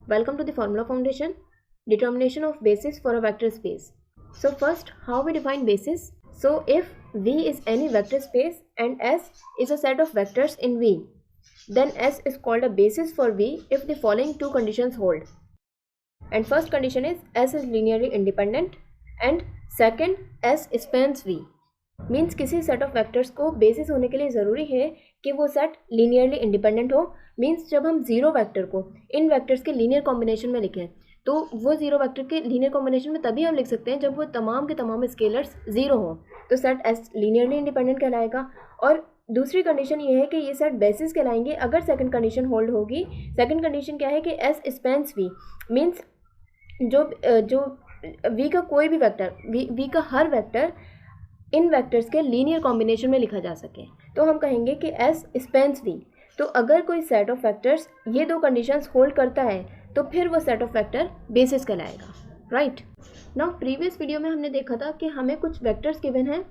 Welcome to the Formula Foundation, determination of basis for a vector space. So first, how we define basis? So if V is any vector space and S is a set of vectors in V, then S is called a basis for V if the following two conditions hold. And first condition is S is linearly independent and second S spans V. Means किसी set of vectors को basis होने के लिए ज़रूरी है कि वो set linearly independent हो. मीन्स जब हम जीरो वेक्टर को इन वेक्टर्स के लीनियर कॉम्बिनेशन में लिखें तो वो जीरो वेक्टर के लीनियर कॉम्बिनेशन में तभी हम लिख सकते हैं जब वो तमाम के तमाम स्केलर्स जीरो हो, तो सेट एस लीनियरली इंडिपेंडेंट कहलाएगा. और दूसरी कंडीशन ये है कि ये सेट बेसिस कहलाएंगे अगर सेकंड कंडीशन होल्ड होगी. सेकंड कंडीशन क्या है कि एस स्पेंस वी, मीन्स जो वी का कोई भी वेक्टर, वी का हर वेक्टर इन वेक्टर्स के लीनियर कॉम्बिनेशन में लिखा जा सके, तो हम कहेंगे कि एस स्पेंस वी. तो अगर कोई सेट ऑफ वेक्टर्स ये दो कंडीशंस होल्ड करता है तो फिर वो सेट ऑफ वेक्टर बेसिस कहलाएगा. राइट नाउ प्रीवियस वीडियो में हमने देखा था कि हमें कुछ वेक्टर्स गिवन हैं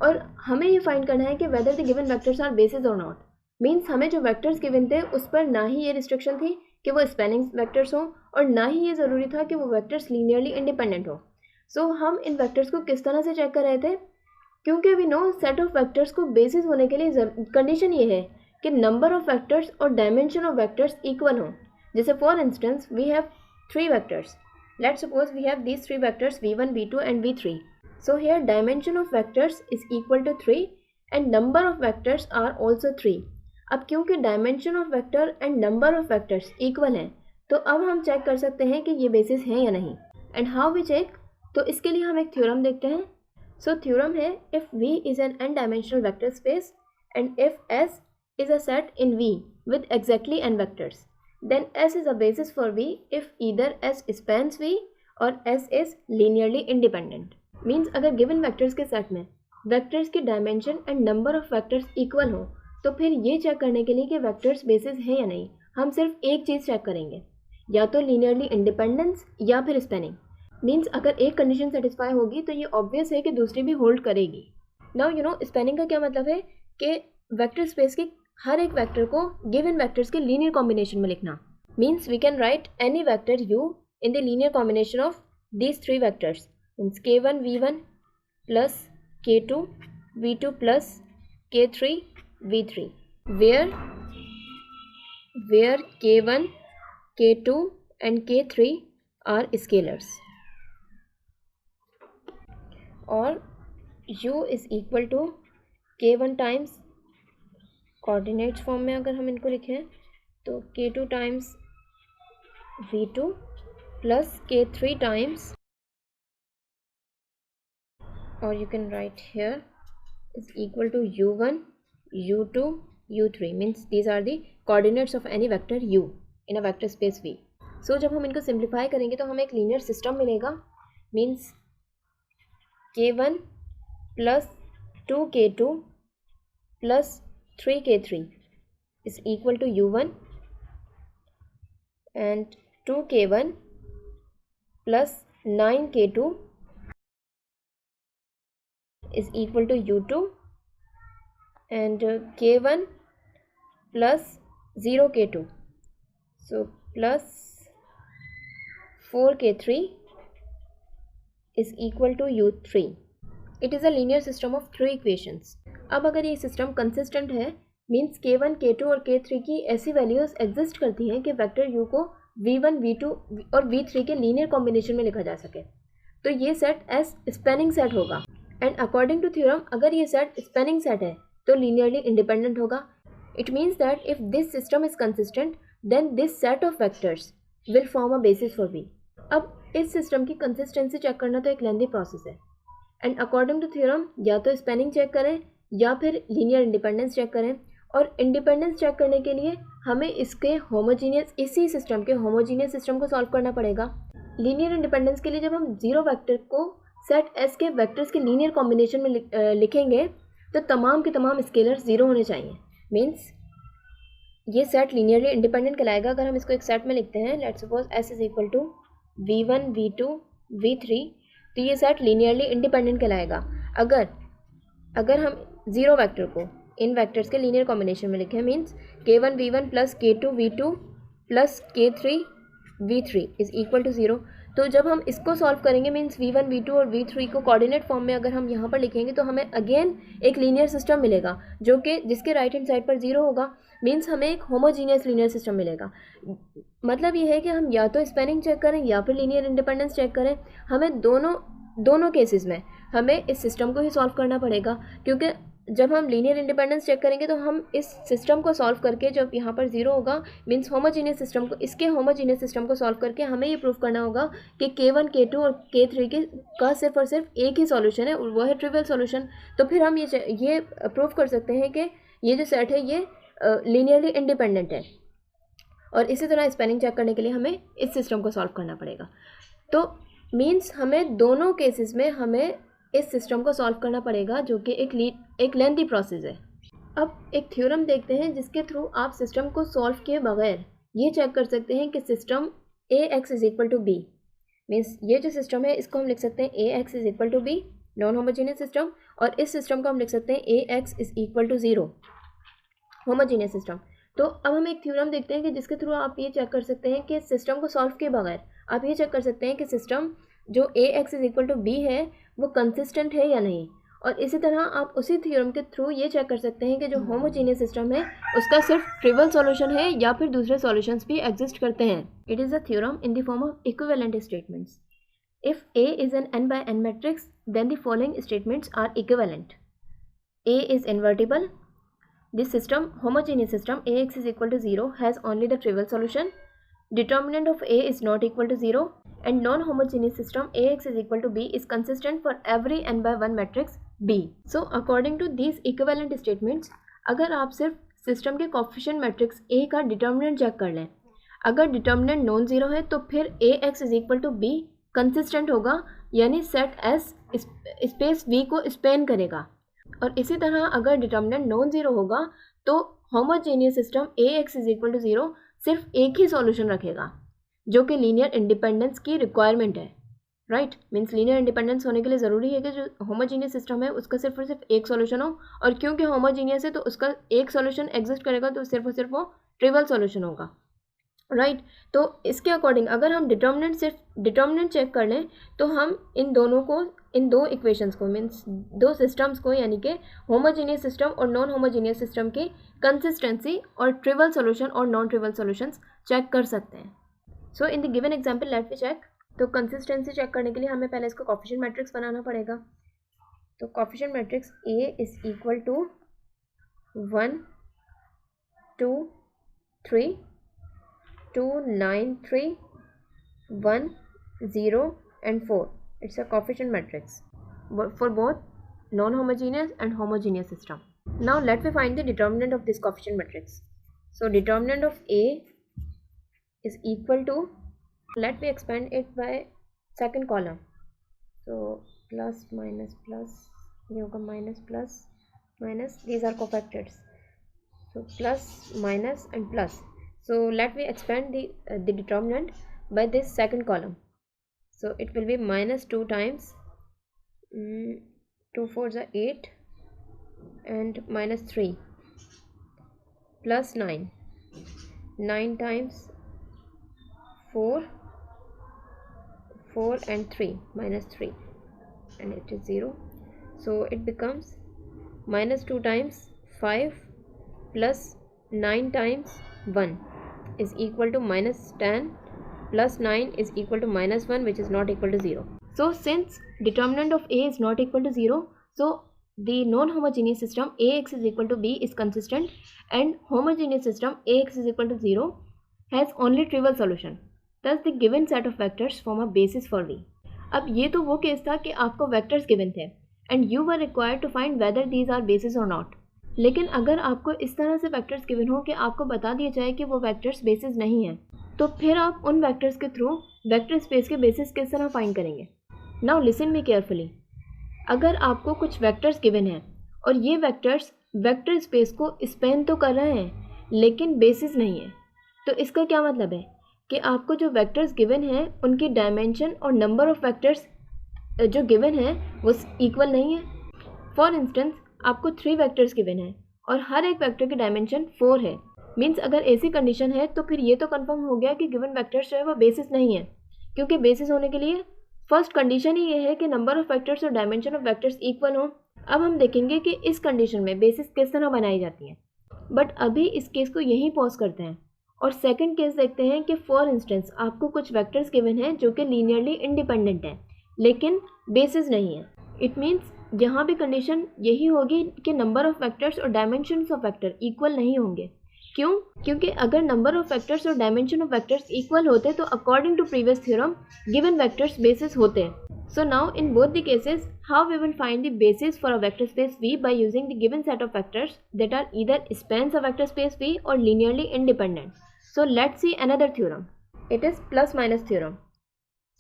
और हमें ये फाइंड करना है कि whether the given vectors are basis और नॉट. मीन्स हमें जो वेक्टर्स गिवन थे उस पर ना ही ये रिस्ट्रिक्शन थी कि वो स्पेनिंग वेक्टर्स हों और ना ही ये ज़रूरी था कि वो वेक्टर्स लीनियरली इंडिपेंडेंट हो. सो हम इन वेक्टर्स को किस तरह से चेक कर रहे थे, क्योंकि we know set of vectors को बेसिस होने के लिए कंडीशन ये है कि नंबर ऑफ वेक्टर्स और डायमेंशन ऑफ वेक्टर्स इक्वल हो. जैसे for instance we have three vectors. Let's suppose we have these three vectors v1, v2 and v3. So here dimension of vectors is equal to 3 and number of vectors are also 3. अब क्योंकि dimension of vector and number of vectors equal हैं तो अब हम check कर सकते हैं कि ये बेसिस हैं या नहीं. एंड हाउ वी चेक, तो इसके लिए हम एक थ्योरम देखते हैं. So theorem है if V is an n-dimensional vector space and if S is a set in V with exactly n vectors, then S is a basis for V if either S spans V और S is linearly independent. Means अगर given vectors के set में vectors की dimension and number of vectors equal हो तो फिर ये check करने के लिए कि vectors basis हैं या नहीं, हम सिर्फ एक चीज़ चेक करेंगे, या तो linearly independence या फिर spanning. मीन्स अगर एक कंडीशन सेटिस्फाई होगी तो ये ऑब्वियस है कि दूसरी भी होल्ड करेगी. नाउ यू नो स्पेनिंग का क्या मतलब है कि वेक्टर स्पेस के हर एक वेक्टर को गिवन वेक्टर्स के लीनियर कॉम्बिनेशन में लिखना. Means we can write any vector u in the linear combination of these three vectors. Means k1 v1 plus k2 v2 plus k3 v3 where k1 k2 and k3 are scalars. और u is equal to k1 times coordinates form में अगर हम इनको लिखें तो k2 times v2 plus k3 times, और you can write here is equal to u1 u2 u3. Means these are the coordinates of any vector u in a vector space v. So जब हम इनको simplify करेंगे तो हमें एक linear system मिलेगा. मीन्स k1 plus 2k2 plus 3k3 is equal to u1 and 2k1 plus 9k2 is equal to u2 and k1 plus 0k2, so plus 4k3 is equal to u3. It is a linear system of three equations. अब अगर ये system consistent है means k1, k2 और k3 की ऐसी values exist करती हैं कि वेक्टर u को v1, v2 और v3 के लीनियर कॉम्बिनेशन में लिखा जा सके, तो ये सेट एस स्पेनिंग सेट होगा. एंड अकॉर्डिंग टू थ्योरम अगर ये सेट स्पेनिंग सेट है तो लीनियरली इंडिपेंडेंट होगा. It means that if this system is consistent then this set of vectors will form a basis for v. अब इस system की consistency check करना तो एक लेंथी प्रोसेस है. एंड अकॉर्डिंग टू थ्योरम या तो स्पेनिंग चेक करें या फिर लीनियर इंडिपेंडेंस चेक करें. और इंडिपेंडेंस चेक करने के लिए हमें इसके होमोजीनियस, इसी सिस्टम के होमोजीनियस सिस्टम को सॉल्व करना पड़ेगा. लीनियर इंडिपेंडेंस के लिए जब हम जीरो वेक्टर को सेट एस के वेक्टर्स के लीनियर कॉम्बिनेशन में लिखेंगे तो तमाम के तमाम स्केलर जीरो होने चाहिए. मीन्स ये सेट लीनियरली इंडिपेंडेंट कहलाएगा अगर हम इसको एक सेट में लिखते हैं. Let's suppose S is equal to v1 v2 v3, तो ये सेट लीनियरली इंडिपेंडेंट कहलाएगा अगर हम जीरो वेक्टर को इन वेक्टर्स के लीनियर कॉम्बिनेशन में लिखें. Means k1 v1 plus k2 v2 plus k3 v3 is equal to 0। तो जब हम इसको सॉल्व करेंगे मीन्स v1 v2 और v3 को कोऑर्डिनेट फॉर्म में अगर हम यहाँ पर लिखेंगे तो हमें अगेन एक लीनियर सिस्टम मिलेगा जो कि जिसके राइट हैंड साइड पर 0 होगा, मीन्स हमें एक होमोजीनियस लीनियर सिस्टम मिलेगा। मतलब ये है कि हम या तो स्पैनिंग चेक करें या फिर लीनियर इंडिपेंडेंस चेक करें, हमें दोनों केसेस में हमें इस सिस्टम को ही सॉल्व करना पड़ेगा, क्योंकि जब हम लीनियर इंडिपेंडेंस चेक करेंगे तो हम इस सिस्टम को सॉल्व करके जब यहाँ पर 0 होगा मीन्स होमोजीनियस सिस्टम को, इसके होमोजीनियस सिस्टम को सॉल्व करके हमें ये प्रूव करना होगा कि K1 K2 और K3 का सिर्फ और सिर्फ एक ही सॉल्यूशन है और वो है ट्रिवियल सॉल्यूशन। तो फिर हम ये प्रूव कर सकते हैं कि ये जो सेट है ये लीनियरली इंडिपेंडेंट है। और इसी तरह स्पैनिंग चेक करने के लिए हमें इस सिस्टम को सॉल्व करना पड़ेगा। तो मीन्स हमें दोनों केसेस में हमें इस सिस्टम को सॉल्व करना पड़ेगा, जो कि एक लेंथी प्रोसेस है। अब एक थ्योरम देखते हैं जिसके थ्रू आप सिस्टम को सॉल्व किए बगैर ये चेक कर सकते हैं कि system AX is equal to B, means ये जो सिस्टम है इसको हम लिख सकते हैं AX is equal to B, non homogeneous system, और इस सिस्टम को हम लिख सकते हैं AX is equal to 0, homogeneous system. तो अब हम एक थ्योरम देखते हैं कि जिसके थ्रू आप ये चेक कर सकते हैं कि सिस्टम को सॉल्व किए बगैर आप ये चेक कर सकते हैं कि सिस्टम जो AX is equal to B है वो कंसिस्टेंट है या नहीं। और इसी तरह आप उसी थ्योरम के थ्रू ये चेक कर सकते हैं कि जो होमोजीनियस सिस्टम है उसका सिर्फ ट्रिवियल सॉल्यूशन है या फिर दूसरे सॉल्यूशंस भी एग्जिस्ट करते हैं। It is a theorem in the form of equivalent statements. If A is an n by n matrix then the following statements are equivalent. A is invertible. This system, homogeneous system, AX is equal to 0 has only the trivial solution. Determinant of A is not equal to 0, and non-homogeneous system AX is equal to B is consistent for every n by 1 matrix B. So according to these equivalent statements, अगर आप सिर्फ system के coefficient matrix A का determinant check कर लें, अगर determinant non zero है तो फिर AX is equal to B consistent होगा, यानी सेट S स्पेस V को स्पेन करेगा। और इसी तरह अगर डिटर्मिनेंट नॉन ज़ीरो होगा तो homogeneous system AX is equal to 0 सिर्फ एक ही सॉल्यूशन रखेगा, जो कि लीनियर इंडिपेंडेंस की रिक्वायरमेंट है, राइट। मीन्स लीनियर इंडिपेंडेंस होने के लिए ज़रूरी है कि जो होमोजीनियस सिस्टम है उसका सिर्फ और सिर्फ एक सॉल्यूशन हो, और क्योंकि होमोजीनियस है तो उसका एक सॉल्यूशन एग्जिस्ट करेगा तो सिर्फ और सिर्फ वो ट्रिवियल सॉल्यूशन होगा, राइट। तो इसके अकॉर्डिंग अगर हम डिटर्मिनेंट चेक कर लें तो हम इन दो इक्वेशंस को मीन्स दो सिस्टम्स को, यानी कि होमोजीनियस सिस्टम और नॉन होमोजीनियस सिस्टम की कंसिस्टेंसी और ट्रिवियल सॉल्यूशन और नॉन ट्रिवियल सॉल्यूशंस चेक कर सकते हैं। So in the given example let me check. तो कंसिस्टेंसी चेक करने के लिए हमें पहले इसको कोफिशिएंट मैट्रिक्स बनाना पड़ेगा। तो coefficient matrix A is equal to 1 2 3 2 9 3 1 0 and 4. It's a coefficient matrix for both non-homogeneous and homogeneous system. Now let me find the determinant of this coefficient matrix. So determinant of A is equal to, let me expand it by second column. So plus minus plus, ये होगा minus plus minus, these are cofactors. So plus minus and plus. So let me expand the determinant by this second column. So it will be minus 2 times 2 4s are 8 and minus 3 plus 9 times 4 and 3 minus 3 and it is 0. So it becomes minus 2 times 5 plus 9 times 1 is equal to minus 10 plus 9 is equal to minus 1, which is not equal to 0. So since determinant of A is not equal to 0, so the non-homogeneous system AX is equal to B is consistent, and homogeneous system AX is equal to 0 has only trivial solution. Thus the given set of vectors form a basis for V. अब ये तो वो case था कि आपको vectors given थे and you were required to find whether these are bases or not. लेकिन अगर आपको इस तरह से वेक्टर्स गिवन हो कि आपको बता दिया जाए कि वो वेक्टर्स बेसिस नहीं हैं, तो फिर आप उन वेक्टर्स के थ्रू वेक्टर स्पेस के बेसिस किस तरह फाइंड करेंगे। Now listen me carefully. अगर आपको कुछ वेक्टर्स गिवन हैं और ये वेक्टर्स वेक्टर स्पेस को स्पेन तो कर रहे हैं लेकिन बेसिस नहीं है, तो इसका क्या मतलब है कि आपको जो वेक्टर्स गिवन हैं उनकी डायमेंशन और नंबर ऑफ वेक्टर्स जो गिवन है वो इक्वल नहीं है। फॉर इंस्टेंस आपको 3 वेक्टर्स गिवन हैं और हर एक वेक्टर की डायमेंशन 4 है, मीन्स अगर ऐसी कंडीशन है तो फिर ये तो कंफर्म हो गया कि गिवन वेक्टर्स जो है वो बेसिस नहीं है, क्योंकि बेसिस होने के लिए फर्स्ट कंडीशन ही ये है कि नंबर ऑफ वेक्टर्स और डायमेंशन ऑफ वेक्टर्स इक्वल हो। अब हम देखेंगे कि इस कंडीशन में बेसिस किस तरह बनाई जाती है, बट अभी इस केस को यहीं पॉज करते हैं और सेकंड केस देखते हैं कि फॉर इंस्टेंस आपको कुछ वेक्टर्स गिवन हैं जो कि लीनियरली इंडिपेंडेंट हैं लेकिन बेसिस नहीं है। इट मीन्स यहाँ भी कंडीशन यही होगी कि नंबर ऑफ वेक्टर्स और डायमेंशंस ऑफ वेक्टर इक्वल नहीं होंगे। क्यों? क्योंकि अगर नंबर ऑफ वेक्टर्स और डायमेंशन ऑफ वेक्टर्स इक्वल होते तो according to previous theorem given vectors basis होते। So now in both the cases, how we will find the basis for a vector space V by using the given set of vectors that are either spans of vector space V or linearly independent. So let's see another theorem. It is plus minus theorem.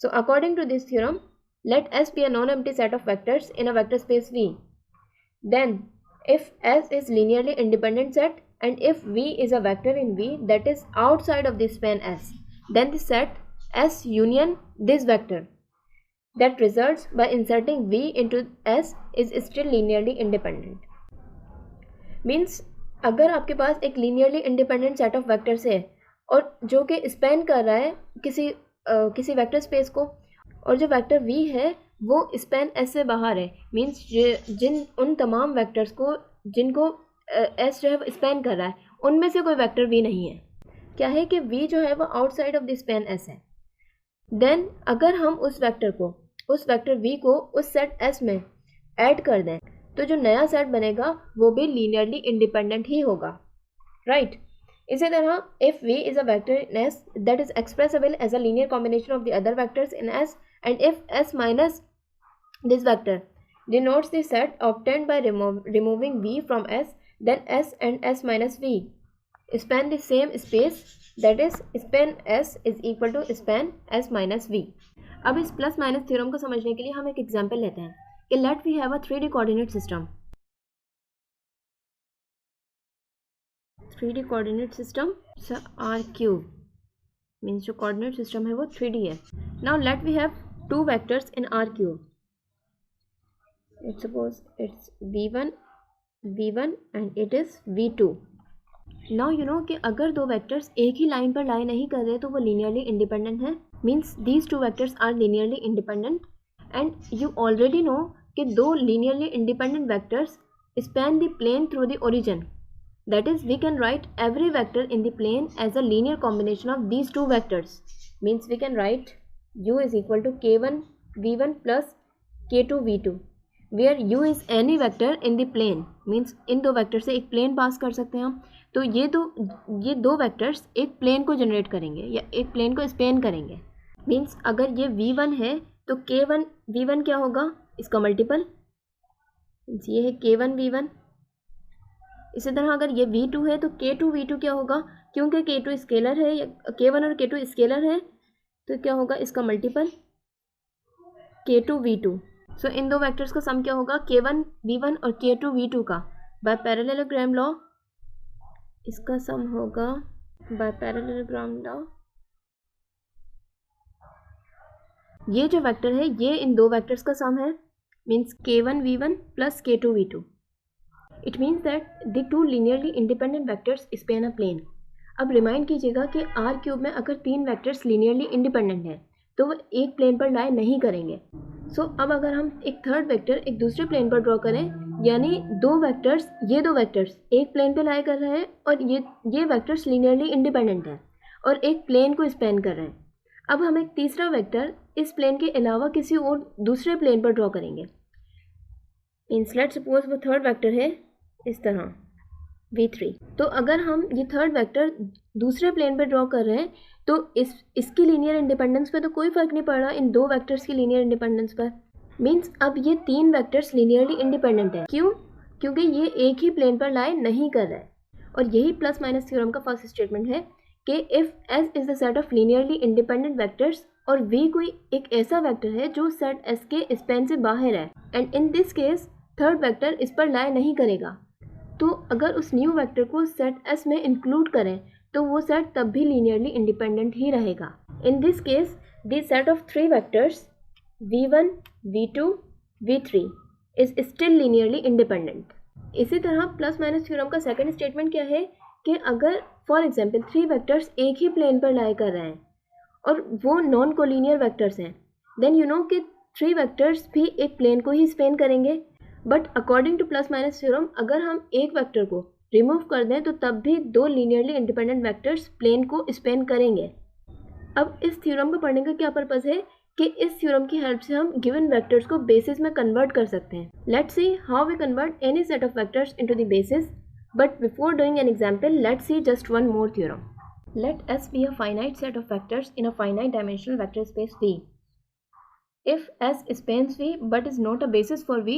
So according to this theorem, let S be a non-empty set of vectors in a vector space V. Then if S is linearly independent set and if V is a vector in V that is outside of the span S, then the set S union this vector that results by inserting V into S is still linearly independent. Means अगर आपके पास एक linearly independent set of vectors है और जो कि span कर रहा है किसी वेक्टर स्पेस को, और जो वेक्टर V है वो स्पैन S से बाहर है, मीन्स जिन उन तमाम वेक्टर्स को जिनको S जो है स्पैन कर रहा है उनमें से कोई वेक्टर V नहीं है। क्या है कि V जो है वो outside of the span S है। देन अगर हम उस वेक्टर V को उस सेट S में ऐड कर दें तो जो नया सेट बनेगा वो भी लीनियरली इंडिपेंडेंट ही होगा, राइट। इसी तरह if V is a vector in S that is expressible as a linear combination of the other vectors in S and if S minus this vector denotes the set obtained by removing V from S, then S and S minus V span the same space, that is span S is equal to span S minus V. अब इस plus minus theorem को समझने के लिए हम एक example लेते हैं कि let we have a 3D coordinate system. 3D coordinate system R cube means जो कोऑर्डिनेट सिस्टम है वो 3D है। Now let we have two vectors in R cube. Suppose it's v1 and it is v2। Now you know कि अगर दो vectors एक ही line पर लाई नहीं कर रहे तो वो लीनियरली इंडिपेंडेंट है, means these two vectors are linearly independent. And you already know कि दो linearly independent vectors span the plane through the origin, that is we can write every vector in the plane as a linear combination of these two vectors. Means we can write u is equal to k1 v1 plus k2 v2 where u is any vector in the plane. Means इन दो vector से एक plane पास कर सकते हैं हम, तो ये दो वेक्टर्स एक प्लेन को जनरेट करेंगे या एक प्लेन को स्पेन करेंगे। मीन्स अगर ये v1 है तो k1 v1 क्या होगा, इसका मल्टीपल, ये है k1 v1। इसी तरह अगर ये v2 है तो k2 v2 क्या होगा, क्योंकि k2 स्केलर है या k1 और k2 स्केलर है तो क्या होगा, इसका मल्टीपल k2 v2। सो इन दो वेक्टर्स का सम क्या होगा, k1 v1 और k2 v2 का बाय पैरेललोग्राम लॉ इसका सम होगा बाय पैरेललोग्राम लॉ। ये जो वेक्टर है ये इन दो वेक्टर्स का सम है, means k1 v1 plus k2 v2। It means that the two linearly independent vectors span a plane. अब रिमाइंड कीजिएगा कि आर क्यूब में अगर तीन वेक्टर्स लीनियरली इंडिपेंडेंट हैं तो वो एक प्लेन पर लाई नहीं करेंगे। सो अब अगर हम एक थर्ड वेक्टर एक दूसरे प्लेन पर ड्रॉ करें, यानी ये दो वेक्टर्स एक प्लेन पे लाई कर रहे हैं और ये वेक्टर्स लीनियरली इंडिपेंडेंट हैं और एक प्लेन को स्पैन कर रहे हैं। अब हम एक तीसरा वेक्टर इस प्लेन के अलावा किसी और दूसरे प्लेन पर ड्रॉ करेंगे। मीन्स लेट्स सपोज वो थर्ड वेक्टर है इस तरह v3। तो अगर हम ये थर्ड वेक्टर दूसरे प्लेन पर ड्रॉ कर रहे हैं तो इसकी लीनियर इंडिपेंडेंस पे तो कोई फर्क नहीं पड़ रहा इन दो वेक्टर्स की लीनियर इंडिपेंडेंस पर। मीन्स अब ये तीन वेक्टर्स लीनियरली इंडिपेंडेंट है। क्यों? क्योंकि ये एक ही प्लेन पर लाई नहीं कर रहा है। और यही प्लस माइनस थ्योरम का फर्स्ट स्टेटमेंट है कि if S is the set of linearly independent vectors और V कोई एक ऐसा वेक्टर है जो सेट S के स्पैन से बाहर है and in this case third vector इस पर लाई नहीं करेगा, तो अगर उस न्यू वेक्टर को सेट S में इंक्लूड करें तो वो सेट तब भी लीनियरली इंडिपेंडेंट ही रहेगा। In this case the set of three vectors v1 v2 v3 is still linearly independent. इसी तरह प्लस माइनस थ्योरम का सेकंड स्टेटमेंट क्या है कि अगर फॉर एग्जांपल 3 वेक्टर्स एक ही प्लेन पर लाई कर रहे हैं और वो नॉन कोलिनियर वेक्टर्स हैं, देन यू नो कि 3 वेक्टर्स भी एक प्लेन को ही स्पेन करेंगे. But according to plus minus theorem अगर हम एक वेक्टर को रिमूव कर दें तो तब भी 2 लीनियरली इंडिपेंडेंट वेक्टर्स प्लेन को स्पेन करेंगे. अब इस थ्योरम को पढ़ने का क्या पर्पस है कि इस थ्योरम की हेल्प से हम गिवन वेक्टर्स को बेसिस में कन्वर्ट कर सकते हैं. Let's see how we convert any set of vectors into the basis. But before doing an example, let's see just one more theorem. Let S be a finite set of vectors in a finite dimensional vector space V. If S spans V but is not a basis for V,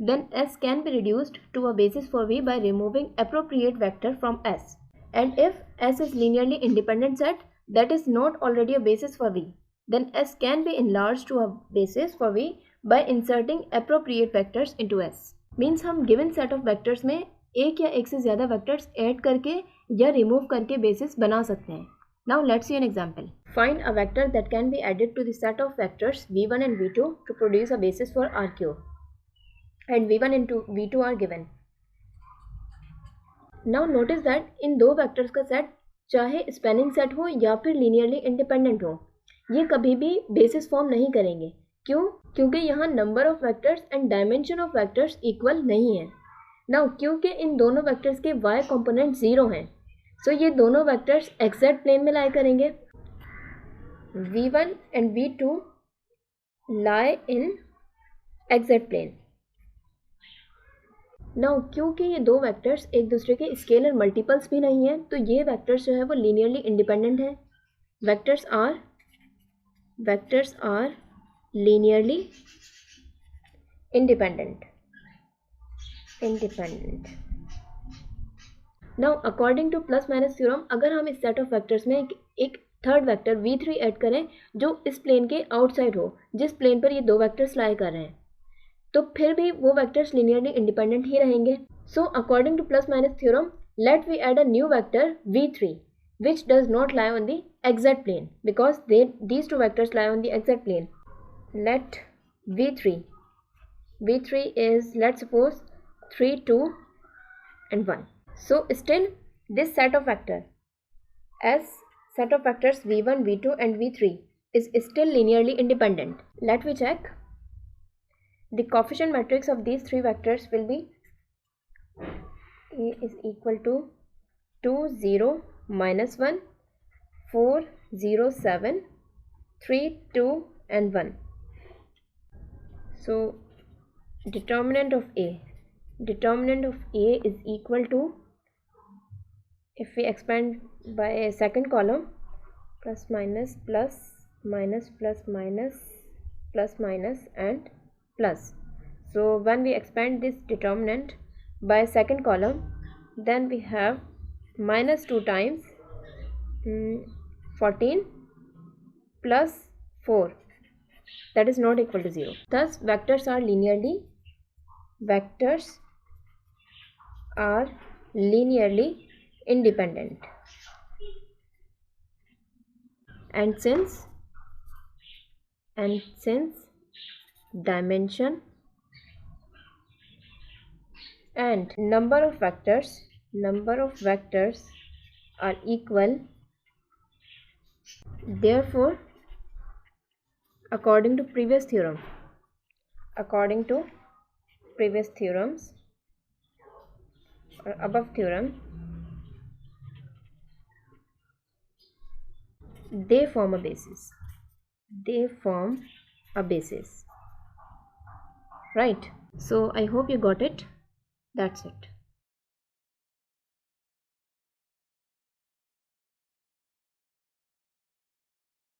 then S can be reduced to a basis for V by removing appropriate vector from S. And if S is linearly independent set that is not already a basis for V, then S can be enlarged to a basis for V by inserting appropriate vectors into S. Means हम given set of vectors में एक या एक से ज़्यादा vectors add करके या remove करके बेसिस बना सकते हैं. Now let's see an example. Find a vector that can be added to the set of vectors v1 and v2 to produce a basis for R3 and v1 and v2 are given. Now notice that इन दो vectors का set चाहे spanning set हो या फिर linearly independent हो, ये कभी भी बेसिस फॉर्म नहीं करेंगे. क्यों? क्योंकि यहाँ number of vectors and dimension of vectors equal नहीं है. नाउ क्योंकि इन दोनों वेक्टर्स के y कंपोनेंट 0 हैं, सो ये दोनों वेक्टर्स एक्सजेड प्लेन में लाई करेंगे. v1 and v2 lie in XZ plane. Now क्योंकि ये दो वेक्टर्स एक दूसरे के स्केलर मल्टीपल्स भी नहीं हैं, तो ये वेक्टर्स जो है वो लीनियरली इंडिपेंडेंट हैं. Vectors are linearly independent. Now according to plus minus theorem अगर हम इस सेट ऑफ वेक्टर्स में एक थर्ड वेक्टर v3 ऐड करें जो इस प्लेन के आउटसाइड हो, जिस प्लेन पर ये दो वेक्टर्स लाई कर रहे हैं, तो फिर भी वो वेक्टर्स लीनियरली इंडिपेंडेंट ही रहेंगे. So according to plus minus theorem let we add a new vector v3 which does not lie on the exact plane because these two vectors lie on the exact plane. Let v3 is, let's suppose 3, 2 and 1. So still this set of vector as set of vectors v1, v2 and v3 is still linearly independent. Let me check. The coefficient matrix of these three vectors will be A is equal to 2, 0, minus 1, 4, 0, 7, 3, 2 and 1. So determinant of A is equal to, if we expand by a second column, plus minus plus minus plus minus plus minus and plus. So when we expand this determinant by second column, then we have minus 2 times 14 plus 4, that is not equal to 0. Thus vectors are linearly independent. And since dimension and number of vectors are equal, therefore according to previous theorums or above theorem, they form a basis. Right? So I hope you got it. That's it.